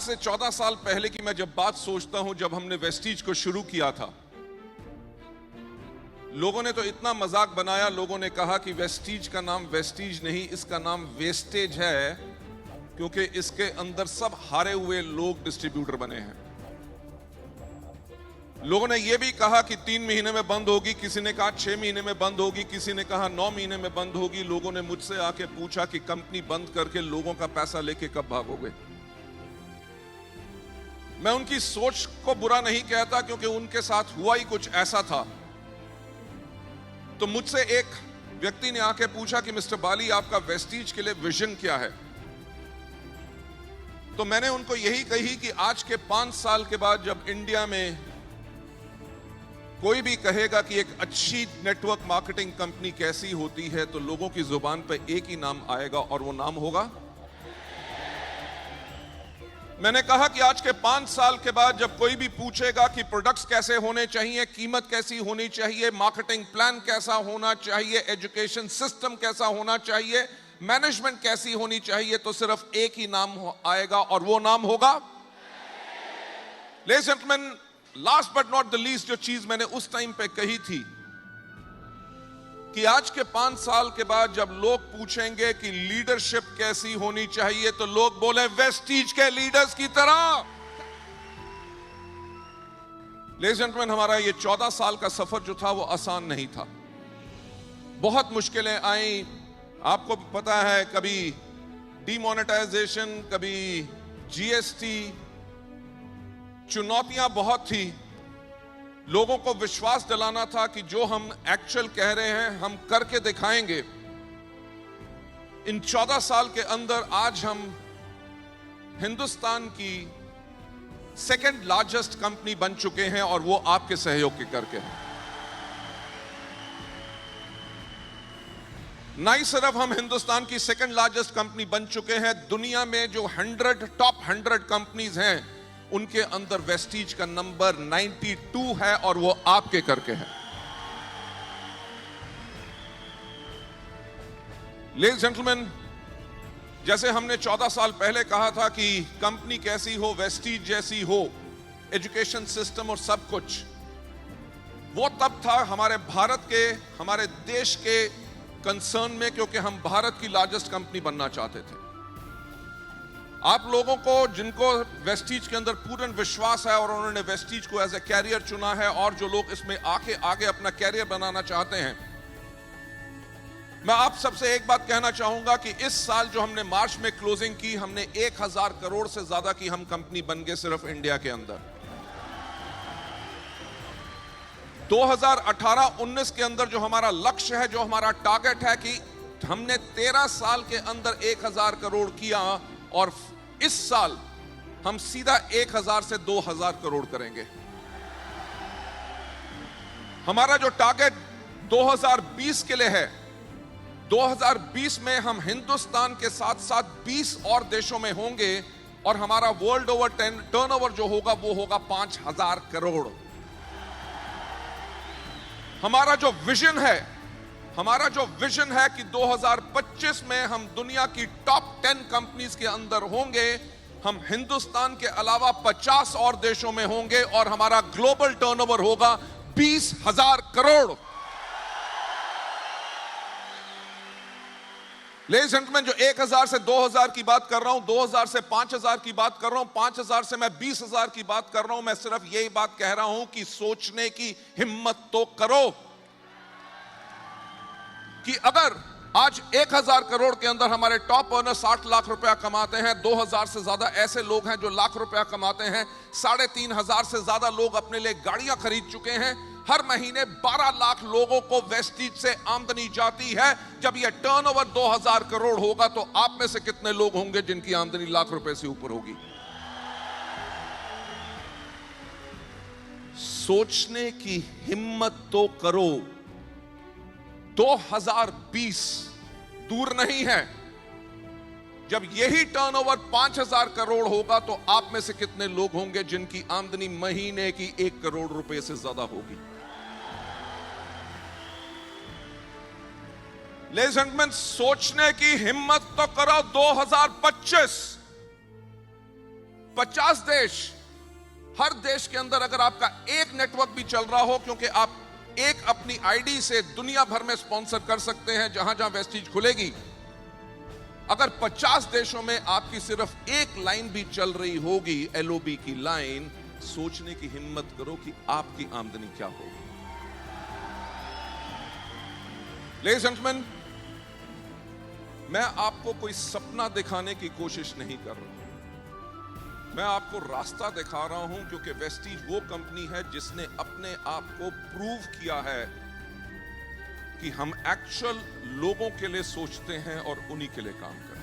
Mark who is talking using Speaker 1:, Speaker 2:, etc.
Speaker 1: से 14 साल पहले की मैं जब बात सोचता हूं, जब हमने वेस्टीज को शुरू किया था, लोगों ने तो इतना मजाक बनाया, लोगों ने कहा कि वेस्टीज का नाम वेस्टीज नहीं, इसका नाम वेस्टेज है, क्योंकि इसके अंदर सब हारे हुए लोग डिस्ट्रीब्यूटर बने हैं। लोगों ने यह भी कहा कि 3 महीने में बंद होगी, किसी ने कहा 6 महीने में बंद होगी, किसी ने कहा 9 महीने में बंद होगी। लोगों ने मुझसे आके पूछा कि कंपनी बंद करके लोगों का पैसा लेके कब भागोगे। मैं उनकी सोच को बुरा नहीं कहता, क्योंकि उनके साथ हुआ ही कुछ ऐसा था। तो मुझसे एक व्यक्ति ने आके पूछा कि मिस्टर बाली, आपका वेस्टीज के लिए विजन क्या है। तो मैंने उनको यही कही कि आज के 5 साल के बाद जब इंडिया में कोई भी कहेगा कि एक अच्छी नेटवर्क मार्केटिंग कंपनी कैसी होती है, तो लोगों की जुबान पर एक ही नाम आएगा और वो नाम होगा। मैंने कहा कि आज के 5 साल के बाद जब कोई भी पूछेगा कि प्रोडक्ट्स कैसे होने चाहिए, कीमत कैसी होनी चाहिए, मार्केटिंग प्लान कैसा होना चाहिए, एजुकेशन सिस्टम कैसा होना चाहिए, मैनेजमेंट कैसी होनी चाहिए, तो सिर्फ एक ही नाम आएगा और वो नाम होगा। Ladies and gentleman, last but not the least, जो चीज मैंने उस टाइम पे कही थी कि आज के 5 साल के बाद जब लोग पूछेंगे कि लीडरशिप कैसी होनी चाहिए, तो लोग बोले वेस्टीज के लीडर्स की तरह। लेडीज एंड जेंटलमैन, हमारा ये 14 साल का सफर जो था वो आसान नहीं था। बहुत मुश्किलें आई, आपको पता है, कभी डीमोनेटाइजेशन, कभी जीएसटी, चुनौतियां बहुत थी। लोगों को विश्वास दिलाना था कि जो हम एक्चुअल कह रहे हैं हम करके दिखाएंगे। इन 14 साल के अंदर आज हम हिंदुस्तान की सेकंड लार्जेस्ट कंपनी बन चुके हैं, और वो आपके सहयोग के करके हैं। ना ही सिर्फ हम हिंदुस्तान की सेकंड लार्जेस्ट कंपनी बन चुके हैं, दुनिया में जो टॉप 100 कंपनीज हैं उनके अंदर वेस्टीज का नंबर 92 है, और वो आपके करके है। लेडीज जेंटलमैन, जैसे हमने 14 साल पहले कहा था कि कंपनी कैसी हो, वेस्टीज जैसी हो, एजुकेशन सिस्टम और सब कुछ, वो तब था हमारे भारत के, हमारे देश के कंसर्न में, क्योंकि हम भारत की लार्जेस्ट कंपनी बनना चाहते थे। आप लोगों को जिनको वेस्टीज के अंदर पूर्ण विश्वास है और उन्होंने वेस्टीज को एज ए कैरियर चुना है, और जो लोग इसमें आगे अपना कैरियर बनाना चाहते हैं, मैं आप सबसे एक बात कहना चाहूंगा कि इस साल जो हमने मार्च में क्लोजिंग की, हमने 1000 करोड़ से ज्यादा की हम कंपनी बन गए सिर्फ इंडिया के अंदर। 2018-19 के अंदर जो हमारा लक्ष्य है, जो हमारा टारगेट है कि हमने 13 साल के अंदर 1000 करोड़ किया, और इस साल हम सीधा 1000 से 2000 करोड़ करेंगे। हमारा जो टारगेट 2020 के लिए है, 2020 में हम हिंदुस्तान के साथ साथ 20 और देशों में होंगे, और हमारा वर्ल्ड ओवर टर्नओवर जो होगा वो होगा 5000 करोड़। हमारा जो विजन है कि 2025 में हम दुनिया की टॉप 10 कंपनीज के अंदर होंगे, हम हिंदुस्तान के अलावा 50 और देशों में होंगे, और हमारा ग्लोबल टर्नओवर होगा 20,000 करोड़। लेडीज एंड जेंटलमैन, जो 1000 से 2000 की बात कर रहा हूं, 2000 से 5000 की बात कर रहा हूं, 5000 से मैं 20,000 की बात कर रहा हूं, मैं सिर्फ यही बात कह रहा हूं कि सोचने की हिम्मत तो करो कि अगर आज 1000 करोड़ के अंदर हमारे टॉप अर्नर 60 लाख रुपया कमाते हैं, 2000 से ज्यादा ऐसे लोग हैं जो लाख रुपया कमाते हैं, 3500 से ज्यादा लोग अपने लिए गाड़ियां खरीद चुके हैं, हर महीने 12 लाख लोगों को वेस्टीज से आमदनी जाती है। जब यह टर्नओवर 2000 करोड़ होगा, तो आप में से कितने लोग होंगे जिनकी आमदनी लाख रुपए से ऊपर होगी? सोचने की हिम्मत तो करो। 2020 दूर नहीं है। जब यही टर्नओवर 5000 करोड़ होगा, तो आप में से कितने लोग होंगे जिनकी आमदनी महीने की 1 करोड़ रुपए से ज्यादा होगी? लेडीज एंड जेंटलमैन, सोचने की हिम्मत तो करो। 2025 50 देश, हर देश के अंदर अगर आपका एक नेटवर्क भी चल रहा हो, क्योंकि आप एक अपनी आईडी से दुनिया भर में स्पॉन्सर कर सकते हैं जहां जहां वेस्टीज खुलेगी। अगर 50 देशों में आपकी सिर्फ एक लाइन भी चल रही होगी, एलओबी की लाइन, सोचने की हिम्मत करो कि आपकी आमदनी क्या होगी। लेडीज एंड जेंटलमैन, मैं आपको कोई सपना दिखाने की कोशिश नहीं कर रहा हूं, मैं आपको रास्ता दिखा रहा हूं, क्योंकि वेस्टीज वो कंपनी है जिसने अपने आप को प्रूव किया है कि हम एक्चुअल लोगों के लिए सोचते हैं और उन्हीं के लिए काम करते हैं।